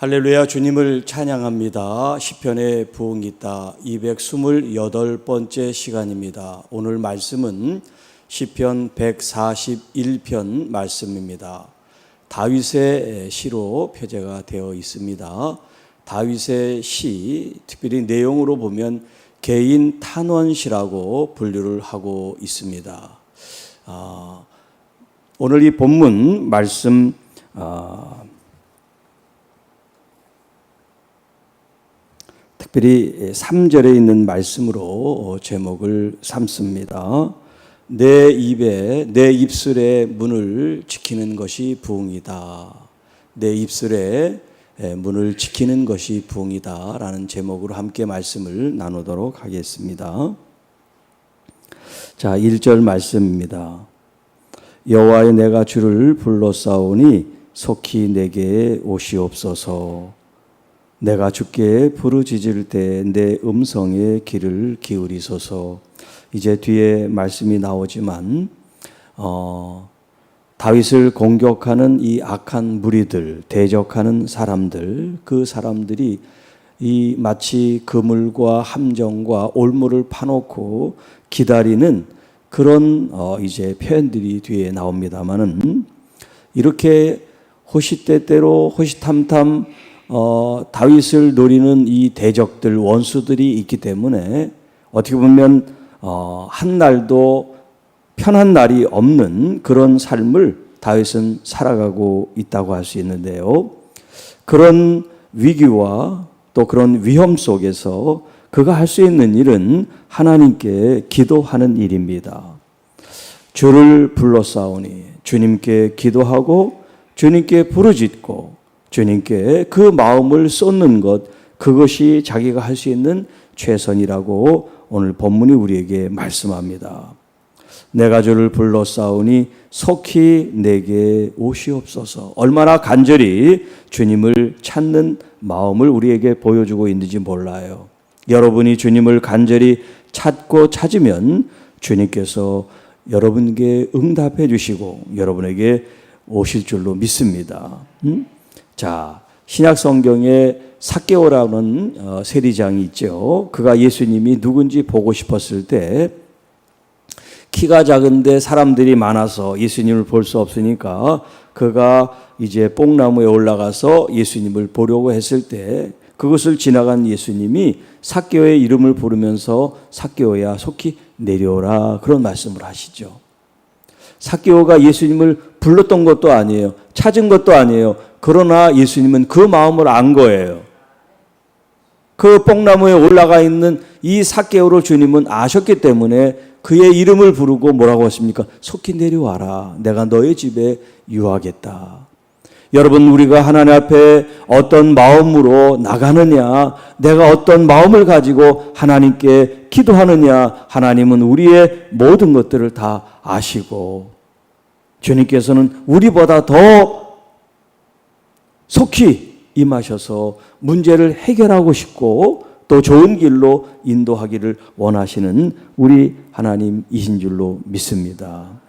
할렐루야. 주님을 찬양합니다. 시편의 부흥이 있다 228번째 시간입니다. 오늘 말씀은 시편 141편 말씀입니다. 다윗의 시로 표제가 되어 있습니다. 다윗의 시, 특별히 내용으로 보면 개인 탄원시라고 분류를 하고 있습니다. 오늘 이 본문 말씀 특별히 3절에 있는 말씀으로 제목을 삼습니다. 내 입술의 문을 지키는 것이 부흥이다. 내 입술의 문을 지키는 것이 부흥이다 라는 제목으로 함께 말씀을 나누도록 하겠습니다. 자, 1절 말씀입니다. 여호와여, 내가 주를 불러싸오니 속히 내게 오시옵소서. 내가 주께 부르짖을 때 내 음성에 귀를 기울이소서. 이제 뒤에 말씀이 나오지만 다윗을 공격하는 이 악한 무리들, 대적하는 사람들, 그 사람들이 이 마치 그물과 함정과 올무를 파놓고 기다리는 그런 이제 표현들이 뒤에 나옵니다만은, 이렇게 호시때때로 호시탐탐 다윗을 노리는 이 대적들, 원수들이 있기 때문에 어떻게 보면 한 날도 편한 날이 없는 그런 삶을 다윗은 살아가고 있다고 할 수 있는데요. 그런 위기와 또 그런 위험 속에서 그가 할 수 있는 일은 하나님께 기도하는 일입니다. 주를 불러싸오니, 주님께 기도하고 주님께 부르짖고 주님께 그 마음을 쏟는 것, 그것이 자기가 할 수 있는 최선이라고 오늘 본문이 우리에게 말씀합니다. 내가 주를 불러싸오니 속히 내게 오시옵소서. 얼마나 간절히 주님을 찾는 마음을 우리에게 보여주고 있는지 몰라요. 여러분이 주님을 간절히 찾고 찾으면 주님께서 여러분에게 응답해 주시고 여러분에게 오실 줄로 믿습니다. 자, 신약 성경에 삭개오라는 세리장이 있죠. 그가 예수님이 누군지 보고 싶었을 때 키가 작은데 사람들이 많아서 예수님을 볼 수 없으니까 그가 이제 뽕나무에 올라가서 예수님을 보려고 했을 때 그것을 지나간 예수님이 삭개오의 이름을 부르면서 삭개오야 속히 내려오라, 그런 말씀을 하시죠. 삭개오가 예수님을 불렀던 것도 아니에요. 찾은 것도 아니에요. 그러나 예수님은 그 마음을 안 거예요. 그 뽕나무에 올라가 있는 이 삭개오를 주님은 아셨기 때문에 그의 이름을 부르고 뭐라고 하십니까? 속히 내려와라. 내가 너의 집에 유하겠다. 여러분, 우리가 하나님 앞에 어떤 마음으로 나가느냐, 내가 어떤 마음을 가지고 하나님께 기도하느냐, 하나님은 우리의 모든 것들을 다 아시고 주님께서는 우리보다 더 속히 임하셔서 문제를 해결하고 싶고 또 좋은 길로 인도하기를 원하시는 우리 하나님이신 줄로 믿습니다.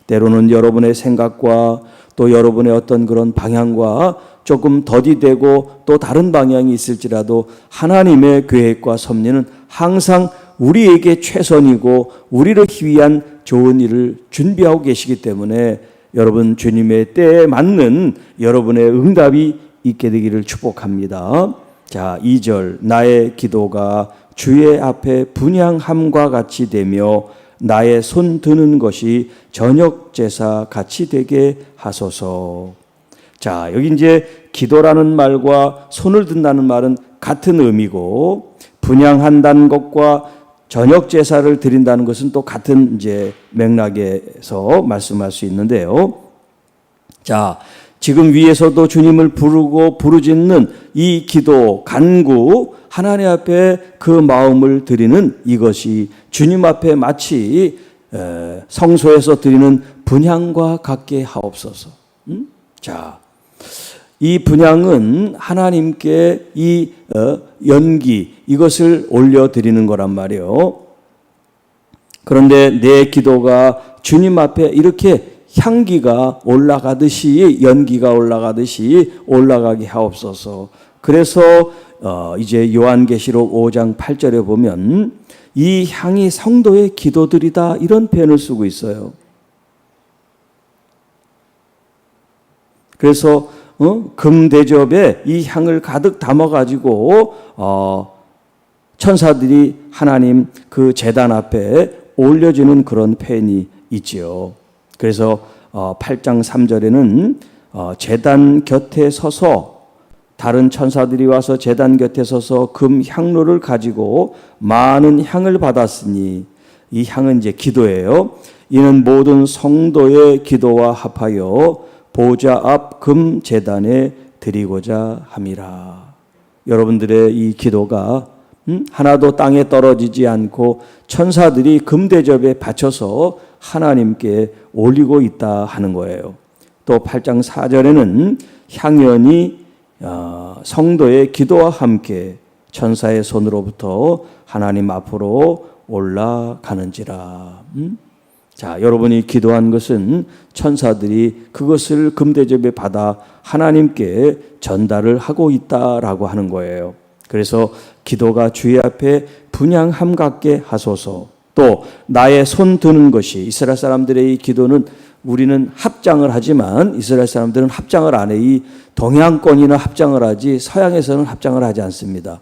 때로는 여러분의 생각과 또 여러분의 어떤 그런 방향과 조금 더디되고 또 다른 방향이 있을지라도 하나님의 계획과 섭리는 항상 우리에게 최선이고 우리를 위한 좋은 일을 준비하고 계시기 때문에 여러분, 주님의 때에 맞는 여러분의 응답이 있게 되기를 축복합니다. 자, 2절, 나의 기도가 주의 앞에 분향함과 같이 되며 나의 손 드는 것이 저녁 제사 같이 되게 하소서. 자, 여기 이제 기도라는 말과 손을 든다는 말은 같은 의미고, 분향한다는 것과 저녁 제사를 드린다는 것은 또 같은 이제 맥락에서 말씀할 수 있는데요. 자, 지금 위에서도 주님을 부르고 부르짖는 이 기도, 간구, 하나님 앞에 그 마음을 드리는 이것이 주님 앞에 마치 성소에서 드리는 분향과 같게 하옵소서. 자, 이 분향은 하나님께 이 연기, 이것을 올려드리는 거란 말이에요. 그런데 내 기도가 주님 앞에 이렇게 향기가 올라가듯이, 연기가 올라가듯이 올라가게 하옵소서. 그래서 이제 요한계시록 5장 8절에 보면 이 향이 성도의 기도들이다, 이런 표현을 쓰고 있어요. 그래서 금대접에 이 향을 가득 담아가지고 천사들이 하나님 그 제단 앞에 올려주는 그런 표현이 있지요. 그래서 8장 3절에는 제단 곁에 서서, 다른 천사들이 와서 제단 곁에 서서 금 향로를 가지고 많은 향을 받았으니, 이 향은 이제 기도예요. 이는 모든 성도의 기도와 합하여 보좌 앞 금 제단에 드리고자 함이라. 여러분들의 이 기도가 하나도 땅에 떨어지지 않고 천사들이 금 대접에 바쳐서 하나님께 올리고 있다 하는 거예요. 또 8장 4절에는 향연이 성도의 기도와 함께 천사의 손으로부터 하나님 앞으로 올라가는지라. 자, 여러분이 기도한 것은 천사들이 그것을 금대접에 받아 하나님께 전달을 하고 있다라고 하는 거예요. 그래서 기도가 주의 앞에 분향함 같게 하소서. 또 나의 손 드는 것이, 이스라엘 사람들의 이 기도는 우리는 합장을 하지만 이스라엘 사람들은 합장을 안 해. 이 동양권이나 합장을 하지 서양에서는 합장을 하지 않습니다.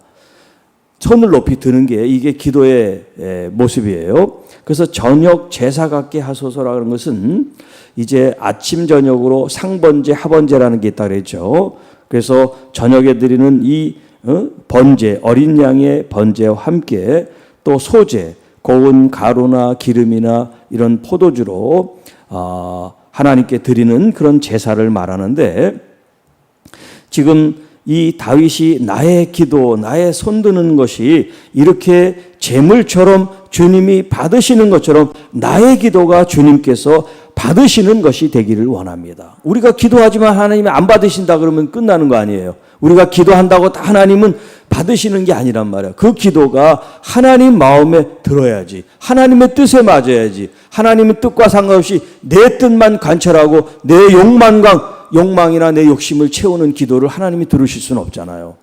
손을 높이 드는 게 이게 기도의 모습이에요. 그래서 저녁 제사 같게 하소서라는 것은 이제 아침 저녁으로 상번제 하번제라는 게 있다 그랬죠. 그래서 저녁에 드리는 이 번제, 어린 양의 번제와 함께 또 소제, 고운 가루나 기름이나 이런 포도주로 하나님께 드리는 그런 제사를 말하는데, 지금 이 다윗이 나의 기도, 나의 손드는 것이 이렇게 제물처럼 주님이 받으시는 것처럼 나의 기도가 주님께서 받으시는 것이 되기를 원합니다. 우리가 기도하지만 하나님이 안 받으신다 그러면 끝나는 거 아니에요. 우리가 기도한다고 하나님은 받으시는 게 아니란 말이에요. 그 기도가 하나님 마음에 들어야지, 하나님의 뜻에 맞아야지, 하나님의 뜻과 상관없이 내 뜻만 관철하고 내 욕망이나 내 욕심을 채우는 기도를 하나님이 들으실 수는 없잖아요.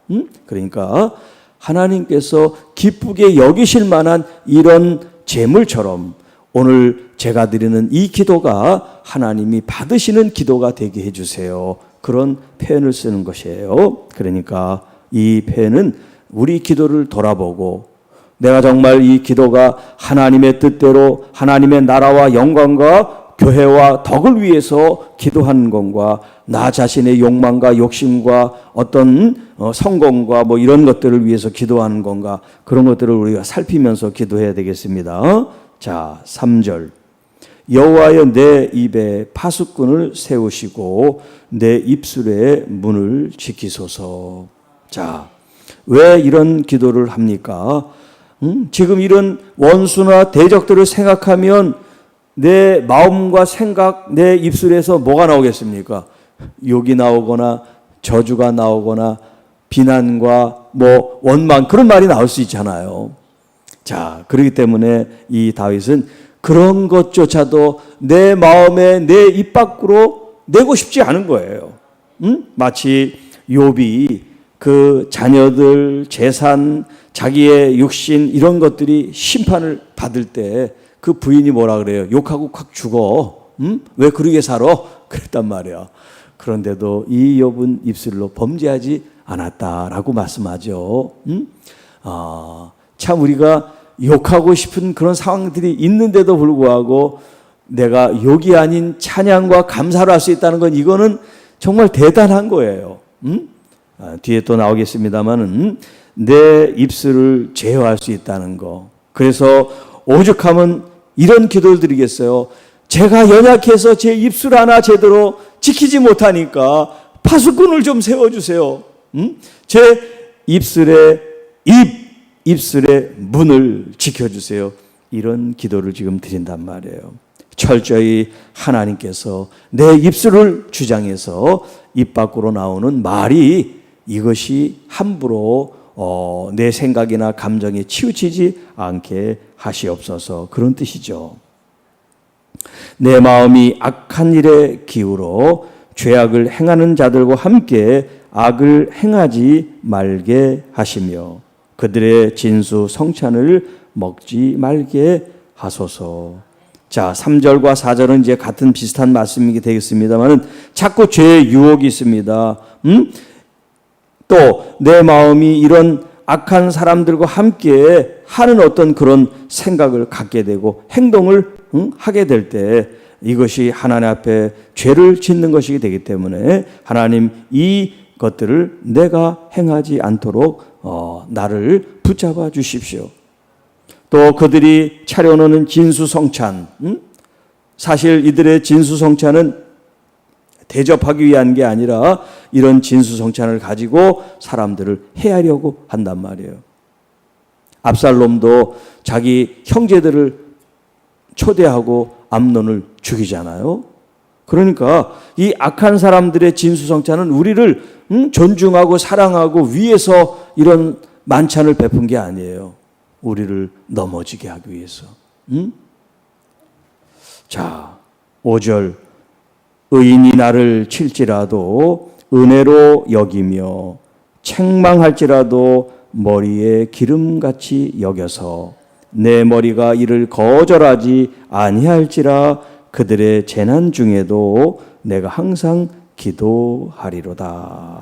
그러니까 하나님께서 기쁘게 여기실 만한 이런 제물처럼 오늘 제가 드리는 이 기도가 하나님이 받으시는 기도가 되게 해주세요. 그런 표현을 쓰는 것이에요. 그러니까 이 표현은 우리 기도를 돌아보고, 내가 정말 이 기도가 하나님의 뜻대로 하나님의 나라와 영광과 교회와 덕을 위해서 기도하는 것과 나 자신의 욕망과 욕심과 어떤 성공과 뭐 이런 것들을 위해서 기도하는 건가, 그런 것들을 우리가 살피면서 기도해야 되겠습니다. 자, 3절. 여호와여 내 입에 파수꾼을 세우시고 내 입술의 문을 지키소서. 자, 왜 이런 기도를 합니까? 지금 이런 원수나 대적들을 생각하면 내 마음과 생각, 내 입술에서 뭐가 나오겠습니까? 욕이 나오거나 저주가 나오거나 비난과 뭐 원망, 그런 말이 나올 수 있잖아요. 자, 그렇기 때문에 이 다윗은 그런 것조차도 내 마음에, 내 입 밖으로 내고 싶지 않은 거예요. 마치 욥이 그 자녀들, 재산, 자기의 육신 이런 것들이 심판을 받을 때 그 부인이 뭐라 그래요? 욕하고 확 죽어. 왜 그러게 살아? 그랬단 말이야. 그런데도 이 욥은 입술로 범죄하지 않았다라고 말씀하죠. 참 우리가 욕하고 싶은 그런 상황들이 있는데도 불구하고 내가 욕이 아닌 찬양과 감사를 할 수 있다는 건, 이거는 정말 대단한 거예요. 뒤에 또 나오겠습니다만은 내 입술을 제어할 수 있다는 거. 그래서 오죽하면 이런 기도를 드리겠어요. 제가 연약해서 제 입술 하나 제대로 지키지 못하니까 파수꾼을 좀 세워주세요. 제 입술의 문을 지켜주세요. 이런 기도를 지금 드린단 말이에요. 철저히 하나님께서 내 입술을 주장해서 입 밖으로 나오는 말이, 이것이 함부로 내 생각이나 감정에 치우치지 않게 하시옵소서, 그런 뜻이죠. 내 마음이 악한 일에 기울어 죄악을 행하는 자들과 함께 악을 행하지 말게 하시며 그들의 진수 성찬을 먹지 말게 하소서. 자, 3절과 4절은 이제 같은 비슷한 말씀이 되겠습니다만은 자꾸 죄의 유혹이 있습니다. 또 내 마음이 이런 악한 사람들과 함께 하는 어떤 그런 생각을 갖게 되고 행동을 하게 될 때 이것이 하나님 앞에 죄를 짓는 것이기 되기 때문에 하나님 이 것들을 내가 행하지 않도록 나를 붙잡아 주십시오. 또 그들이 차려놓는 진수성찬, 사실 이들의 진수성찬은 대접하기 위한 게 아니라 이런 진수성찬을 가지고 사람들을 해하려고 한단 말이에요. 압살롬도 자기 형제들을 초대하고 암논을 죽이잖아요. 그러니까 이 악한 사람들의 진수성찬은 우리를 존중하고 사랑하고 위해서 이런 만찬을 베푼 게 아니에요. 우리를 넘어지게 하기 위해서. 자, 5절. 의인이 나를 칠지라도 은혜로 여기며 책망할지라도 머리에 기름같이 여겨서 내 머리가 이를 거절하지 아니할지라 그들의 재난 중에도 내가 항상 기도하리로다.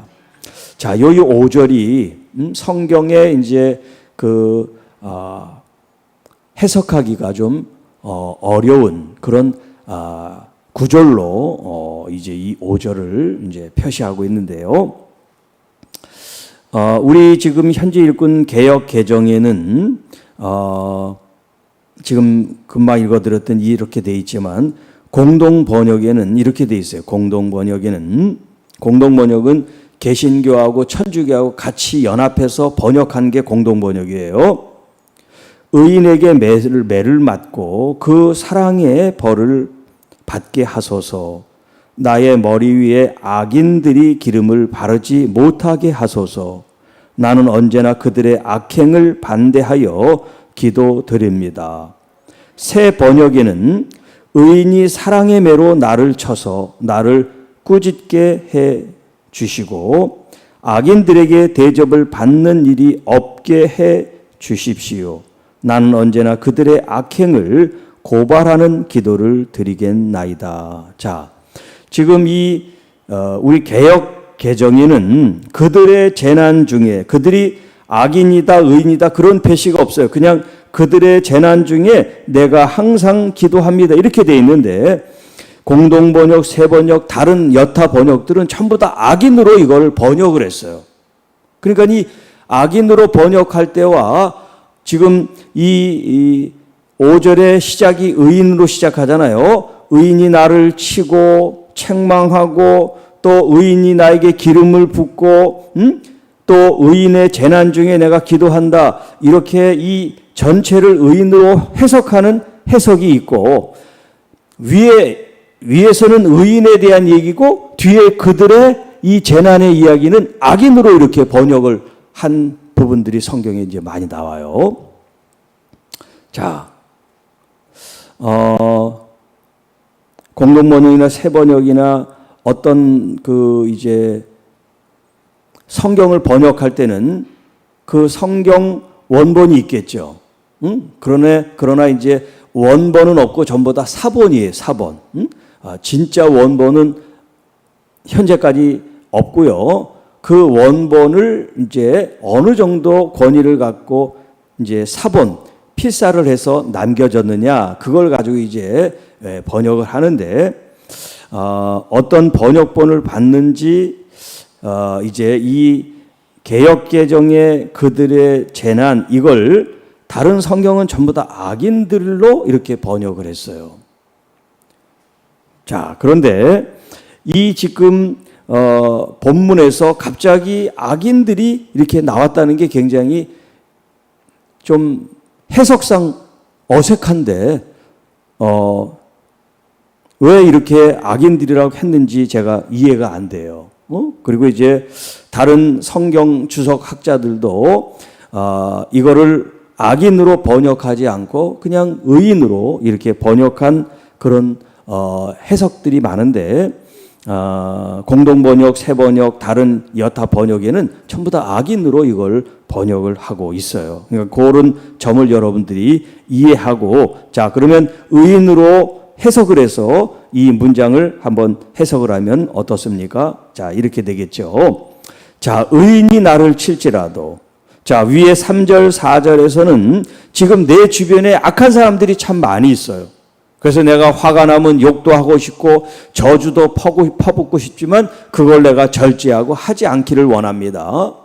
자, 요 5절이 성경에 이제 해석하기가 좀 어려운 그런 구절로 이제 이 5절을 이제 표시하고 있는데요. 우리 지금 현재 읽은 개역 개정에는 지금 금방 읽어드렸던 이렇게 돼 있지만 공동 번역에는 이렇게 돼 있어요. 공동 번역은 개신교하고 천주교하고 같이 연합해서 번역한 게 공동 번역이에요. 의인에게 매를 맞고 그 사랑의 벌을 받게 하소서. 나의 머리 위에 악인들이 기름을 바르지 못하게 하소서. 나는 언제나 그들의 악행을 반대하여 기도드립니다. 새 번역에는 의인이 사랑의 매로 나를 쳐서 나를 꾸짖게 해 주시고 악인들에게 대접을 받는 일이 없게 해 주십시오. 나는 언제나 그들의 악행을 고발하는 기도를 드리겠나이다. 자, 지금 우리 개역 개정에는 그들의 재난 중에 그들이 악인이다 의인이다 그런 표시가 없어요. 그냥 그들의 재난 중에 내가 항상 기도합니다 이렇게 돼 있는데 공동번역, 새번역, 다른 여타 번역들은 전부 다 악인으로 이걸 번역을 했어요. 그러니까 이 악인으로 번역할 때와 지금 이 5절의 시작이 의인으로 시작하잖아요. 의인이 나를 치고 책망하고 또 의인이 나에게 기름을 붓고 또 의인의 재난 중에 내가 기도한다. 이렇게 이 전체를 의인으로 해석하는 해석이 있고 위에서는 의인에 대한 얘기고 뒤에 그들의 이 재난의 이야기는 악인으로 이렇게 번역을 한 부분들이 성경에 이제 많이 나와요. 자, 공동번역이나 새번역이나 어떤 이제 성경을 번역할 때는 그 성경 원본이 있겠죠. 그러나 이제 원본은 없고 전부 다 사본이에요. 사본. 진짜 원본은 현재까지 없고요. 그 원본을 이제 어느 정도 권위를 갖고 이제 사본 필사를 해서 남겨졌느냐 그걸 가지고 이제 번역을 하는데 어떤 번역본을 받는지 이제 이 개역개정의 그들의 재난 이걸 다른 성경은 전부 다 악인들로 이렇게 번역을 했어요. 자, 그런데 이 지금 본문에서 갑자기 악인들이 이렇게 나왔다는 게 굉장히 좀 해석상 어색한데 왜 이렇게 악인들이라고 했는지 제가 이해가 안 돼요. 그리고 이제 다른 성경 주석 학자들도 이거를 악인으로 번역하지 않고 그냥 의인으로 이렇게 번역한 그런 해석들이 많은데 공동번역, 새번역, 다른 여타 번역에는 전부 다 악인으로 이걸 번역을 하고 있어요. 그러니까 그런 점을 여러분들이 이해하고, 자, 그러면 의인으로 해석을 해서 이 문장을 한번 해석을 하면 어떻습니까? 자, 이렇게 되겠죠. 자, 의인이 나를 칠지라도, 자, 위에 3절, 4절에서는 지금 내 주변에 악한 사람들이 참 많이 있어요. 그래서 내가 화가 나면 욕도 하고 싶고 저주도 퍼붓고 싶지만 그걸 내가 절제하고 하지 않기를 원합니다.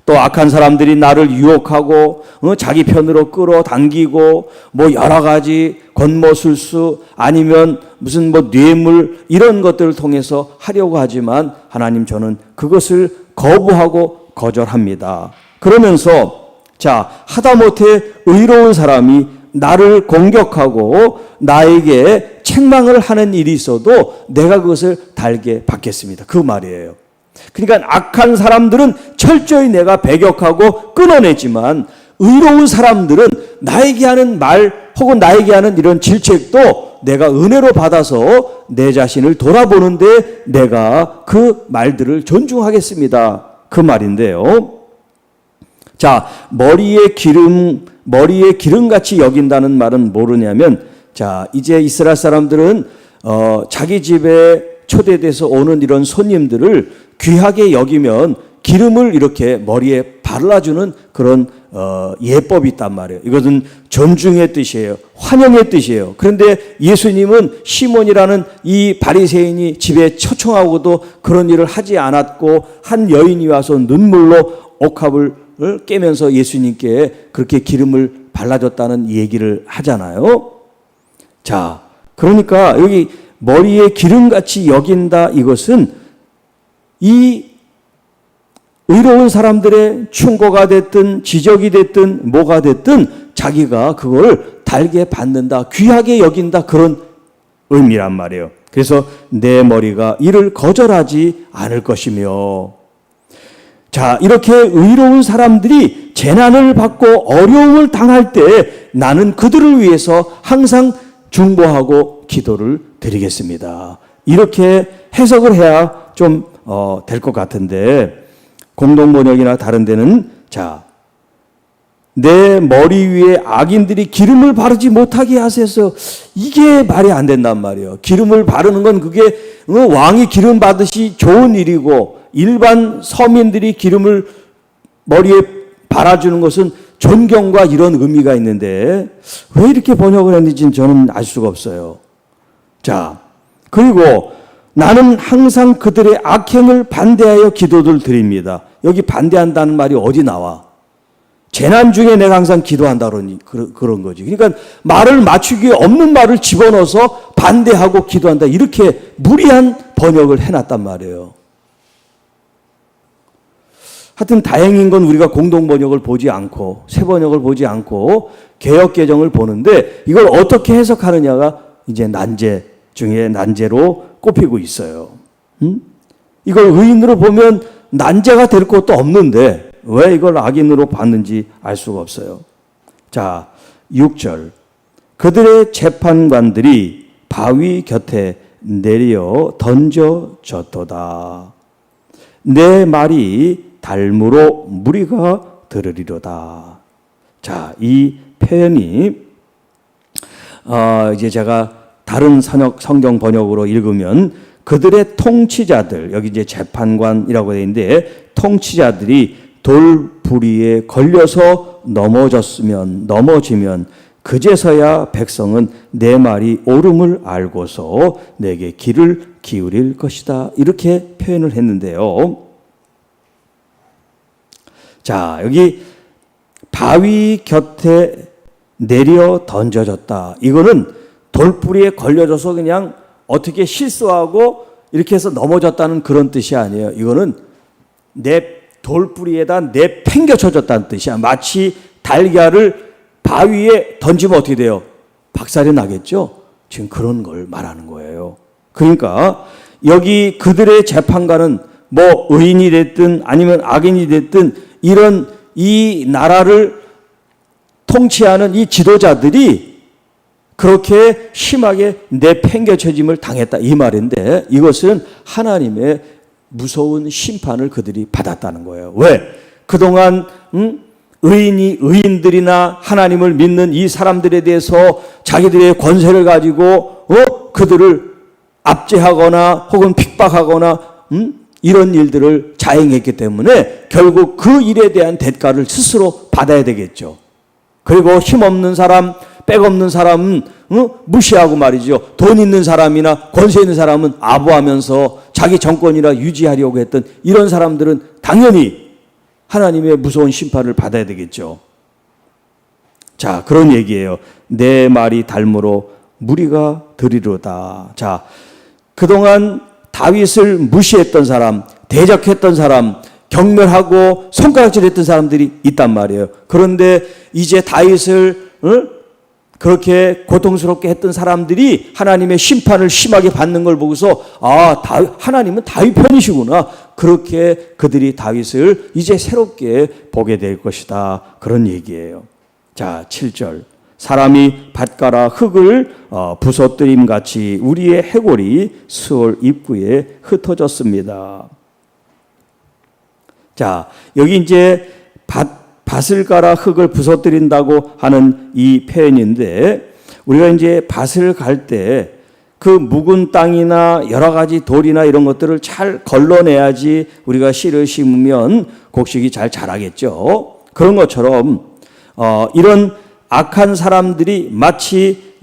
또 악한 사람들이 나를 유혹하고 자기 편으로 끌어당기고 뭐 여러 가지 권모술수 아니면 무슨 뭐 뇌물 이런 것들을 통해서 하려고 하지만 하나님, 저는 그것을 거부하고 거절합니다. 그러면서 자, 하다못해 의로운 사람이 나를 공격하고 나에게 책망을 하는 일이 있어도 내가 그것을 달게 받겠습니다. 그 말이에요. 그러니까 악한 사람들은 철저히 내가 배격하고 끊어내지만 의로운 사람들은 나에게 하는 말 혹은 나에게 하는 이런 질책도 내가 은혜로 받아서 내 자신을 돌아보는데 내가 그 말들을 존중하겠습니다. 그 말인데요. 자, 머리에 기름같이 여긴다는 말은 뭐냐면, 자, 이제 이스라엘 사람들은 자기 집에 초대돼서 오는 이런 손님들을 귀하게 여기면 기름을 이렇게 머리에 발라주는 그런 예법이 있단 말이에요. 이것은 존중의 뜻이에요. 환영의 뜻이에요. 그런데 예수님은 시몬이라는 이 바리새인이 집에 초청하고도 그런 일을 하지 않았고, 한 여인이 와서 눈물로 옥합을 깨면서 예수님께 그렇게 기름을 발라줬다는 얘기를 하잖아요. 자, 그러니까 여기 머리에 기름같이 여긴다, 이것은 이 의로운 사람들의 충고가 됐든 지적이 됐든 뭐가 됐든 자기가 그걸 달게 받는다, 귀하게 여긴다, 그런 의미란 말이에요. 그래서 내 머리가 이를 거절하지 않을 것이며, 자, 이렇게 의로운 사람들이 재난을 받고 어려움을 당할 때 나는 그들을 위해서 항상 중보하고 기도를 드리겠습니다. 이렇게 해석을 해야 좀 될 것 같은데, 공동번역이나 다른 데는 자, 내 머리 위에 악인들이 기름을 바르지 못하게 하셔서, 이게 말이 안 된단 말이에요. 기름을 바르는 건 그게 왕이 기름 받으시 좋은 일이고 일반 서민들이 기름을 머리에 발아주는 것은 존경과 이런 의미가 있는데 왜 이렇게 번역을 했는지 저는 알 수가 없어요. 자, 그리고 나는 항상 그들의 악행을 반대하여 기도를 드립니다. 여기 반대한다는 말이 어디 나와? 재난 중에 내가 항상 기도한다 그런 거지. 그러니까 말을 맞추기에 없는 말을 집어넣어서 반대하고 기도한다, 이렇게 무리한 번역을 해놨단 말이에요. 하여튼 다행인 건 우리가 공동번역을 보지 않고 새번역을 보지 않고 개역개정을 보는데 이걸 어떻게 해석하느냐가 이제 난제 중에 난제로 꼽히고 있어요. 이걸 의인으로 보면 난제가 될 것도 없는데 왜 이걸 악인으로 봤는지 알 수가 없어요. 자, 6절. 그들의 재판관들이 바위 곁에 내려 던져졌도다. 내 말이 달무로 무리가 들으리로다. 자, 이 표현이 이제 제가 다른 성경 번역으로 읽으면 그들의 통치자들, 여기 이제 재판관이라고 되어 있는데 통치자들이 돌부리에 걸려서 넘어지면 그제서야 백성은 내 말이 옳음을 알고서 내게 귀를 기울일 것이다. 이렇게 표현을 했는데요. 자, 여기 바위 곁에 내려 던져졌다. 이거는 돌뿌리에 걸려져서 그냥 어떻게 실수하고 이렇게 해서 넘어졌다는 그런 뜻이 아니에요. 이거는 내 돌뿌리에다 내팽겨쳐졌다는 뜻이야. 마치 달걀을 바위에 던지면 어떻게 돼요? 박살이 나겠죠? 지금 그런 걸 말하는 거예요. 그러니까 여기 그들의 재판관은 뭐 의인이 됐든 아니면 악인이 됐든 이런 이 나라를 통치하는 이 지도자들이 그렇게 심하게 내팽개쳐짐을 당했다 이 말인데, 이것은 하나님의 무서운 심판을 그들이 받았다는 거예요. 왜? 그동안 의인들이나 하나님을 믿는 이 사람들에 대해서 자기들의 권세를 가지고 그들을 압제하거나 혹은 픽박하거나 이런 일들을 자행했기 때문에 결국 그 일에 대한 대가를 스스로 받아야 되겠죠. 그리고 힘없는 사람, 백 없는 사람은 무시하고 말이죠. 돈 있는 사람이나 권세 있는 사람은 아부하면서 자기 정권이라 유지하려고 했던 이런 사람들은 당연히 하나님의 무서운 심판을 받아야 되겠죠. 자, 그런 얘기예요. 내 말이 닮으로 무리가 들이로다. 자, 그동안 다윗을 무시했던 사람, 대적했던 사람, 경멸하고 손가락질했던 사람들이 있단 말이에요. 그런데 이제 다윗을 그렇게 고통스럽게 했던 사람들이 하나님의 심판을 심하게 받는 걸 보고서 하나님은 다윗 편이시구나. 그렇게 그들이 다윗을 이제 새롭게 보게 될 것이다. 그런 얘기예요. 자, 7절. 사람이 밭가라 흙을 부서뜨림같이 우리의 해골이 수월 입구에 흩어졌습니다. 자, 여기 이제 밭을 갈아 흙을 부서뜨린다고 하는 이 표현인데, 우리가 이제 밭을 갈 때 그 묵은 땅이나 여러 가지 돌이나 이런 것들을 잘 걸러내야지 우리가 씨를 심으면 곡식이 잘 자라겠죠. 그런 것처럼 이런 악한 사람들이 마치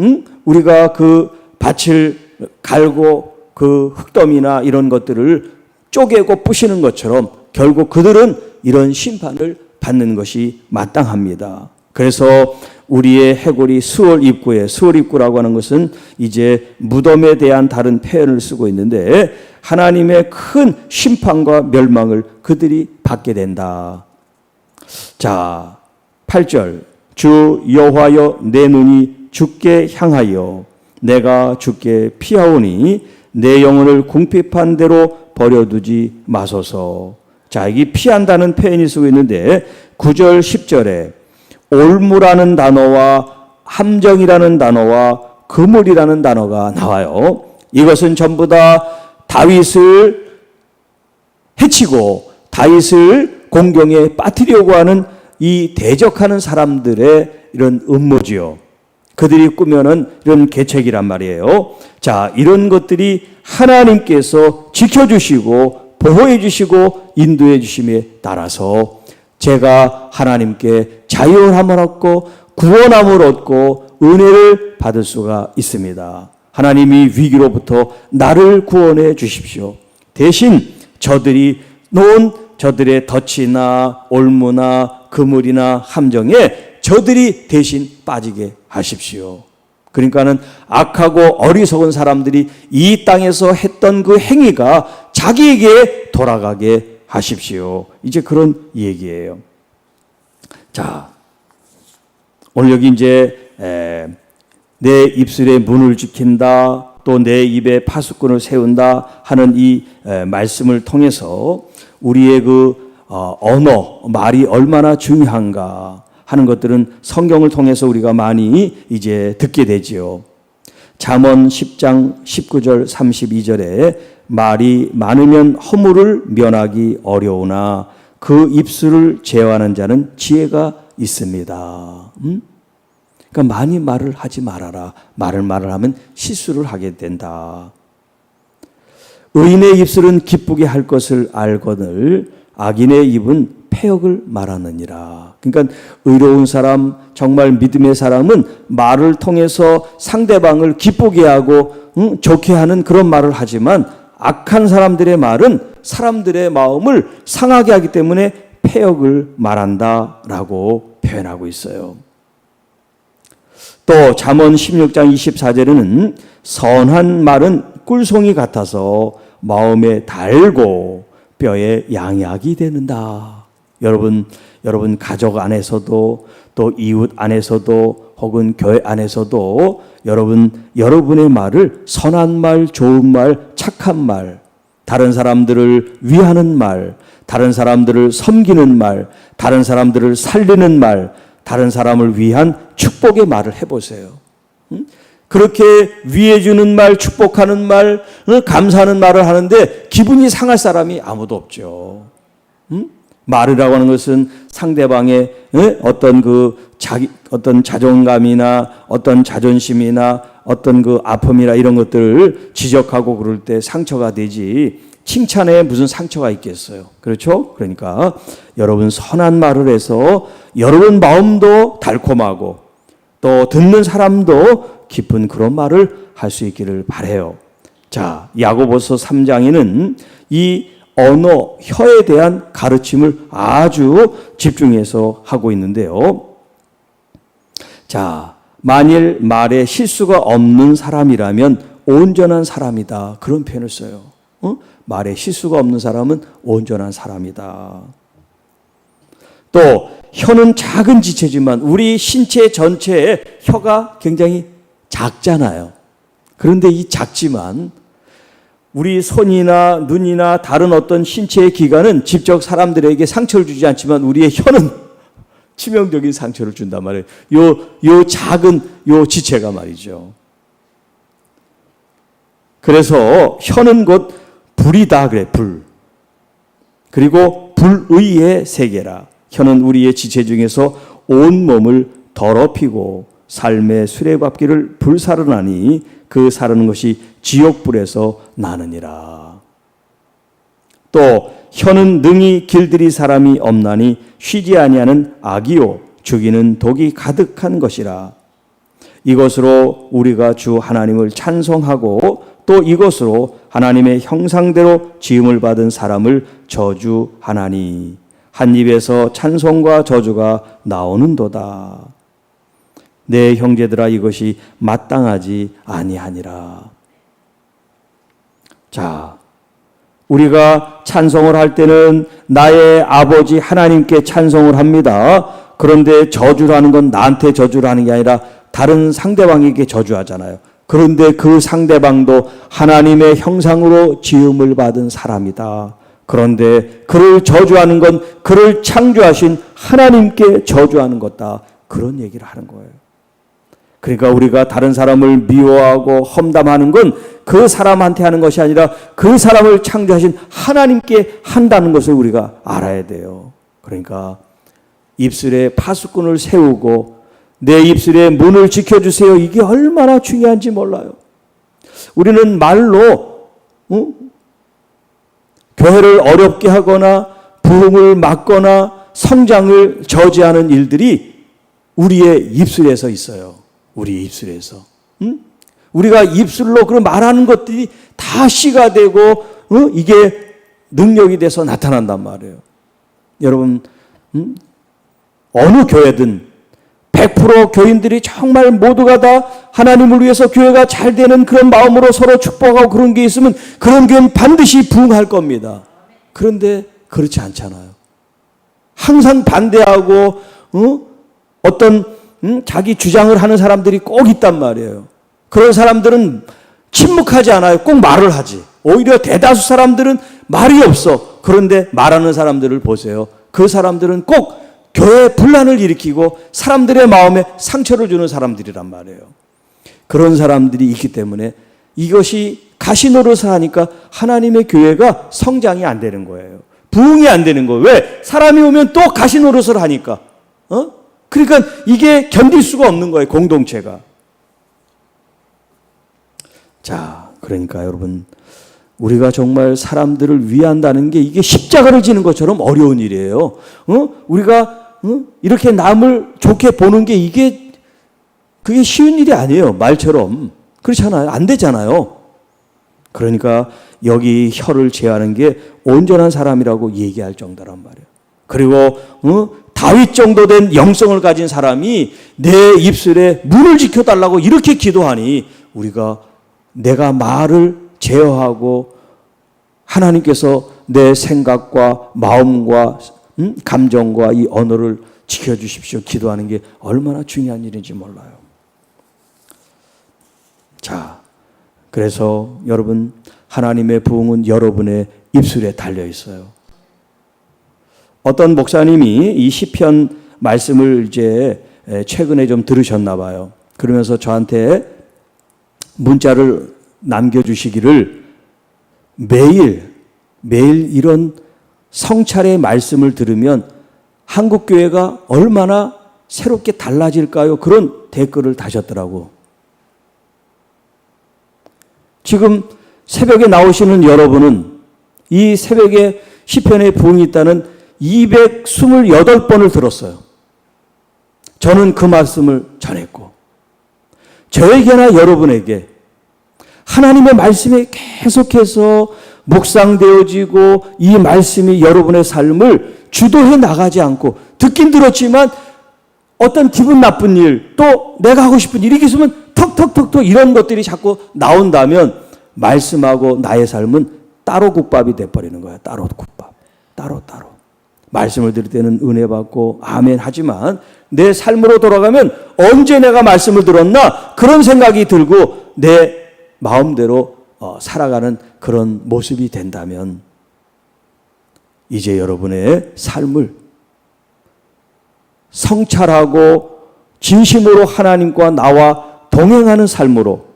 우리가 그 밭을 갈고 그 흙더미나 이런 것들을 쪼개고 부시는 것처럼 결국 그들은 이런 심판을 받는 것이 마땅합니다. 그래서 우리의 해골이 수월 입구에, 수월 입구라고 하는 것은 이제 무덤에 대한 다른 표현을 쓰고 있는데, 하나님의 큰 심판과 멸망을 그들이 받게 된다. 자, 8절. 주 여호와여, 내 눈이 주께 향하여 내가 주께 피하오니 내 영혼을 궁핍한 대로 버려두지 마소서. 자, 여기 피한다는 표현이 쓰고 있는데 9절 10절에 올무라는 단어와 함정이라는 단어와 그물이라는 단어가 나와요. 이것은 전부 다 다윗을 해치고 다윗을 공경에 빠뜨리려고 하는 이 대적하는 사람들의 이런 음모지요. 그들이 꾸며낸 이런 계책이란 말이에요. 자, 이런 것들이 하나님께서 지켜주시고 보호해 주시고 인도해 주심에 따라서 제가 하나님께 자유함을 얻고 구원함을 얻고 은혜를 받을 수가 있습니다. 하나님이 위기로부터 나를 구원해 주십시오. 대신 저들이 놓은 저들의 덫이나 올무나 그물이나 함정에 저들이 대신 빠지게 하십시오. 그러니까는 악하고 어리석은 사람들이 이 땅에서 했던 그 행위가 자기에게 돌아가게 하십시오. 이제 그런 얘기예요. 자, 오늘 여기 이제 내 입술에 문을 지킨다, 또 내 입에 파수꾼을 세운다 하는 이 말씀을 통해서 우리의 그 언어, 말이 얼마나 중요한가 하는 것들은 성경을 통해서 우리가 많이 이제 듣게 되지요. 잠언 10장 19절 32절에 말이 많으면 허물을 면하기 어려우나 그 입술을 제어하는 자는 지혜가 있습니다. 그러니까 많이 말을 하지 말아라. 말을 하면 실수를 하게 된다. 의인의 입술은 기쁘게 할 것을 알거늘 악인의 입은 폐역을 말하느니라. 그러니까 의로운 사람, 정말 믿음의 사람은 말을 통해서 상대방을 기쁘게 하고 좋게 하는 그런 말을 하지만, 악한 사람들의 말은 사람들의 마음을 상하게 하기 때문에 폐역을 말한다라고 표현하고 있어요. 또 잠언 16장 24절에는 선한 말은 꿀송이 같아서 마음에 달고 뼈에 양약이 되는다. 여러분 가족 안에서도 또 이웃 안에서도 혹은 교회 안에서도 여러분의 말을 선한 말, 좋은 말, 착한 말, 다른 사람들을 위하는 말, 다른 사람들을 섬기는 말, 다른 사람들을 살리는 말, 다른 사람을 위한 축복의 말을 해보세요. 그렇게 위해 주는 말, 축복하는 말, 감사하는 말을 하는데 기분이 상할 사람이 아무도 없죠. 말이라고 하는 것은 상대방의 어떤 자존감이나 어떤 자존심이나 어떤 그 아픔이나 이런 것들을 지적하고 그럴 때 상처가 되지, 칭찬에 무슨 상처가 있겠어요. 그렇죠? 그러니까 여러분 선한 말을 해서 여러분 마음도 달콤하고 또 듣는 사람도 기쁜 그런 말을 할 수 있기를 바라요. 자, 야고보서 3장에는 이 언어, 혀에 대한 가르침을 아주 집중해서 하고 있는데요. 자, 만일 말에 실수가 없는 사람이라면 온전한 사람이다. 그런 표현을 써요. 말에 실수가 없는 사람은 온전한 사람이다. 또 혀는 작은 지체지만 우리 신체 전체에 혀가 굉장히 작잖아요. 그런데 이 작지만 우리 손이나 눈이나 다른 어떤 신체의 기관은 직접 사람들에게 상처를 주지 않지만 우리의 혀는 치명적인 상처를 준단 말이에요. 요 작은 요 지체가 말이죠. 그래서 혀는 곧 불이다 그래, 불. 그리고 불의의 세계라. 혀는 우리의 지체 중에서 온 몸을 더럽히고 삶의 수레바퀴를 불사르나니 그 사르는 것이 지옥불에서 나느니라. 또 혀는 능히 길들이 사람이 없나니 쉬지 아니하는 악이요 죽이는 독이 가득한 것이라. 이것으로 우리가 주 하나님을 찬송하고 또 이것으로 하나님의 형상대로 지음을 받은 사람을 저주하나니 한 입에서 찬송과 저주가 나오는도다. 내 형제들아 이것이 마땅하지 아니하니라. 자, 우리가 찬송을 할 때는 나의 아버지 하나님께 찬송을 합니다. 그런데 저주라는 건 나한테 저주를 하는 게 아니라 다른 상대방에게 저주하잖아요. 그런데 그 상대방도 하나님의 형상으로 지음을 받은 사람이다. 그런데 그를 저주하는 건 그를 창조하신 하나님께 저주하는 것다. 그런 얘기를 하는 거예요. 그러니까 우리가 다른 사람을 미워하고 험담하는 건 그 사람한테 하는 것이 아니라 그 사람을 창조하신 하나님께 한다는 것을 우리가 알아야 돼요. 그러니까 입술에 파수꾼을 세우고 내 입술에 문을 지켜주세요. 이게 얼마나 중요한지 몰라요. 우리는 말로 교회를 어렵게 하거나 부흥을 막거나 성장을 저지하는 일들이 우리의 입술에서 있어요. 우리 입술에서. 우리가 입술로 그 말하는 것들이 다 씨가 되고 이게 능력이 돼서 나타난단 말이에요. 여러분 어느 교회든 100% 교인들이 정말 모두가 다 하나님을 위해서 교회가 잘 되는 그런 마음으로 서로 축복하고 그런 게 있으면 그런 교회는 반드시 부흥할 겁니다. 그런데 그렇지 않잖아요. 항상 반대하고 어떤 자기 주장을 하는 사람들이 꼭 있단 말이에요. 그런 사람들은 침묵하지 않아요. 꼭 말을 하지. 오히려 대다수 사람들은 말이 없어. 그런데 말하는 사람들을 보세요. 그 사람들은 꼭 교회에 분란을 일으키고 사람들의 마음에 상처를 주는 사람들이란 말이에요. 그런 사람들이 있기 때문에 이것이 가시노릇을 하니까 하나님의 교회가 성장이 안 되는 거예요. 부흥이 안 되는 거예요. 왜? 사람이 오면 또 가시노릇을 하니까. 그러니까 이게 견딜 수가 없는 거예요. 공동체가. 자, 그러니까 여러분 우리가 정말 사람들을 위한다는 게 이게 십자가를 지는 것처럼 어려운 일이에요. 우리가 이렇게 남을 좋게 보는 게 그게 쉬운 일이 아니에요. 말처럼. 그렇잖아요. 안 되잖아요. 그러니까 여기 혀를 제하는 게 온전한 사람이라고 얘기할 정도란 말이에요. 그리고 다윗 정도 된 영성을 가진 사람이 내 입술에 문을 지켜달라고 이렇게 기도하니 우리가 내가 말을 제어하고 하나님께서 내 생각과 마음과 감정과 이 언어를 지켜주십시오. 기도하는 게 얼마나 중요한 일인지 몰라요. 자, 그래서 여러분 하나님의 부흥은 여러분의 입술에 달려 있어요. 어떤 목사님이 이 시편 말씀을 이제 최근에 좀 들으셨나 봐요. 그러면서 저한테 문자를 남겨주시기를 매일 이런 성찰의 말씀을 들으면 한국교회가 얼마나 새롭게 달라질까요? 그런 댓글을 다셨더라고. 지금 새벽에 나오시는 여러분은 이 새벽에 시편의 부흥이 있다는 228번을 들었어요. 저는 그 말씀을 전했고, 저에게나 여러분에게 하나님의 말씀이 계속해서 묵상되어지고 이 말씀이 여러분의 삶을 주도해 나가지 않고, 듣긴 들었지만 어떤 기분 나쁜 일, 또 내가 하고 싶은 일, 이렇게 있으면 턱턱턱턱 이런 것들이 자꾸 나온다면 말씀하고 나의 삶은 따로 국밥이 돼버리는 거야. 따로 국밥. 따로. 말씀을 들을 때는 은혜 받고 아멘 하지만 내 삶으로 돌아가면 언제 내가 말씀을 들었나 그런 생각이 들고 내 마음대로 살아가는 그런 모습이 된다면 이제 여러분의 삶을 성찰하고 진심으로 하나님과 나와 동행하는 삶으로,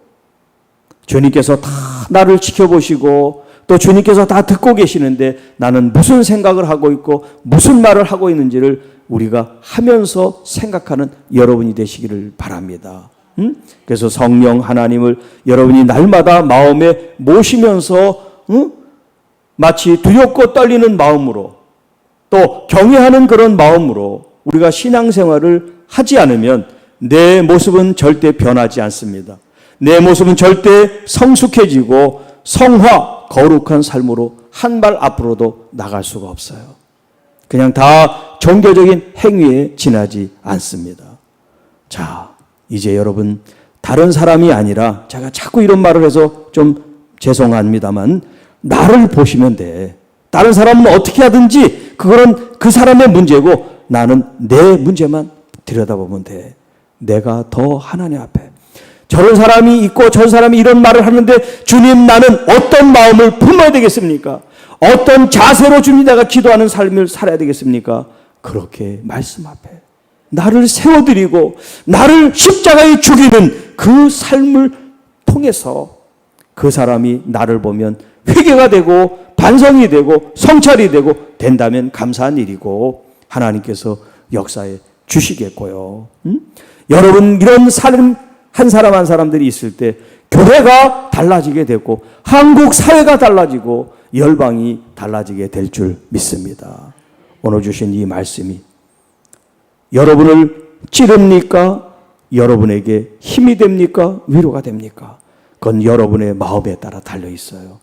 주님께서 다 나를 지켜보시고 또 주님께서 다 듣고 계시는데 나는 무슨 생각을 하고 있고 무슨 말을 하고 있는지를 우리가 하면서 생각하는 여러분이 되시기를 바랍니다. 그래서 성령 하나님을 여러분이 날마다 마음에 모시면서 마치 두렵고 떨리는 마음으로, 또 경외하는 그런 마음으로 우리가 신앙생활을 하지 않으면 내 모습은 절대 변하지 않습니다. 내 모습은 절대 성숙해지고 성화, 거룩한 삶으로 한 발 앞으로도 나갈 수가 없어요. 그냥 다 종교적인 행위에 지나지 않습니다. 자, 이제 여러분 다른 사람이 아니라, 제가 자꾸 이런 말을 해서 좀 죄송합니다만 나를 보시면 돼. 다른 사람은 어떻게 하든지 그거는 그 사람의 문제고 나는 내 문제만 들여다보면 돼. 내가 더 하나님 앞에, 저런 사람이 있고 저런 사람이 이런 말을 하는데 주님, 나는 어떤 마음을 품어야 되겠습니까? 어떤 자세로 주님 내가 기도하는 삶을 살아야 되겠습니까? 그렇게 말씀 앞에 나를 세워드리고 나를 십자가에 죽이는 그 삶을 통해서 그 사람이 나를 보면 회개가 되고 반성이 되고 성찰이 되고 된다면 감사한 일이고 하나님께서 역사에 주시겠고요. 여러분, 이런 삶 한 사람 한 사람들이 있을 때 교회가 달라지게 되고 한국 사회가 달라지고 열방이 달라지게 될 줄 믿습니다. 오늘 주신 이 말씀이 여러분을 찌릅니까? 여러분에게 힘이 됩니까? 위로가 됩니까? 그건 여러분의 마음에 따라 달려 있어요.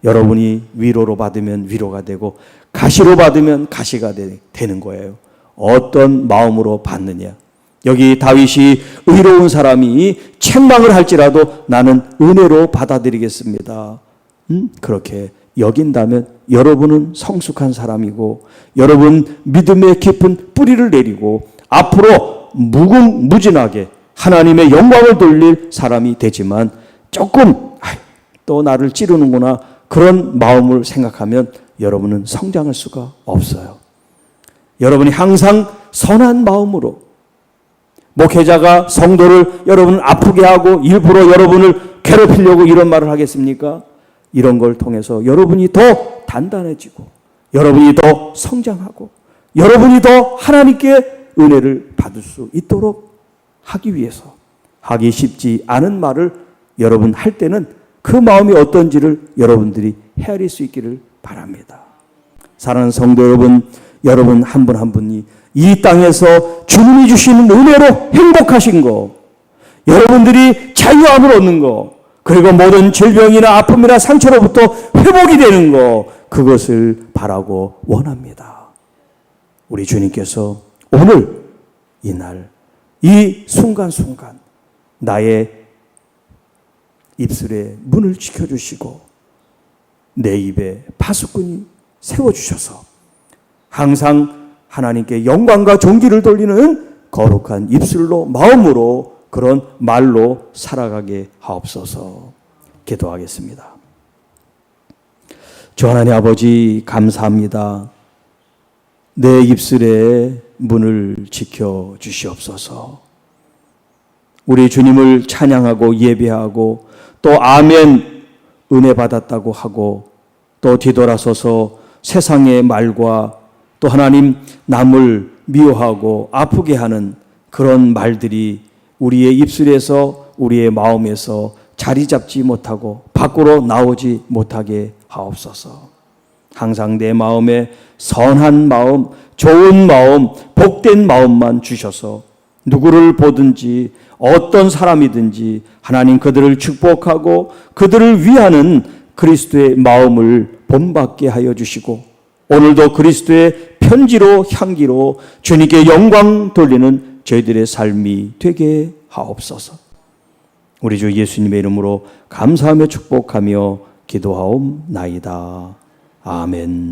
여러분이 위로로 받으면 위로가 되고 가시로 받으면 가시가 되는 거예요. 어떤 마음으로 받느냐. 여기 다윗이 의로운 사람이 책망을 할지라도 나는 은혜로 받아들이겠습니다. 그렇게 여긴다면 여러분은 성숙한 사람이고 여러분 믿음의 깊은 뿌리를 내리고 앞으로 무궁무진하게 하나님의 영광을 돌릴 사람이 되지만 조금 또 나를 찌르는구나 그런 마음을 생각하면 여러분은 성장할 수가 없어요. 여러분이 항상 선한 마음으로, 목회자가 성도를 여러분을 아프게 하고 일부러 여러분을 괴롭히려고 이런 말을 하겠습니까? 이런 걸 통해서 여러분이 더 단단해지고 여러분이 더 성장하고 여러분이 더 하나님께 은혜를 받을 수 있도록 하기 위해서 하기 쉽지 않은 말을 여러분 할 때는 그 마음이 어떤지를 여러분들이 헤아릴 수 있기를 바랍니다. 사랑하는 성도 여러분, 여러분 한 분 한 분이 이 땅에서 주님이 주시는 은혜로 행복하신 거, 여러분들이 자유함을 얻는 거, 그리고 모든 질병이나 아픔이나 상처로부터 회복이 되는 거, 그것을 바라고 원합니다. 우리 주님께서 오늘 이날 이 순간순간 나의 입술의 문을 지켜주시고 내 입에 파수꾼이 세워주셔서 항상 하나님께 영광과 존귀를 돌리는 거룩한 입술로, 마음으로, 그런 말로 살아가게 하옵소서. 기도하겠습니다. 주 하나님 아버지, 감사합니다. 내 입술의 문을 지켜 주시옵소서. 우리 주님을 찬양하고 예배하고 또 아멘 은혜 받았다고 하고 또 뒤돌아서서 세상의 말과 또 하나님 남을 미워하고 아프게 하는 그런 말들이 우리의 입술에서 우리의 마음에서 자리 잡지 못하고 밖으로 나오지 못하게 하옵소서. 항상 내 마음에 선한 마음, 좋은 마음, 복된 마음만 주셔서 누구를 보든지 어떤 사람이든지 하나님 그들을 축복하고 그들을 위하는 그리스도의 마음을 본받게 하여 주시고 오늘도 그리스도의 편지로 향기로 주님께 영광 돌리는 저희들의 삶이 되게 하옵소서. 우리 주 예수님의 이름으로 감사하며 축복하며 기도하옵나이다. 아멘.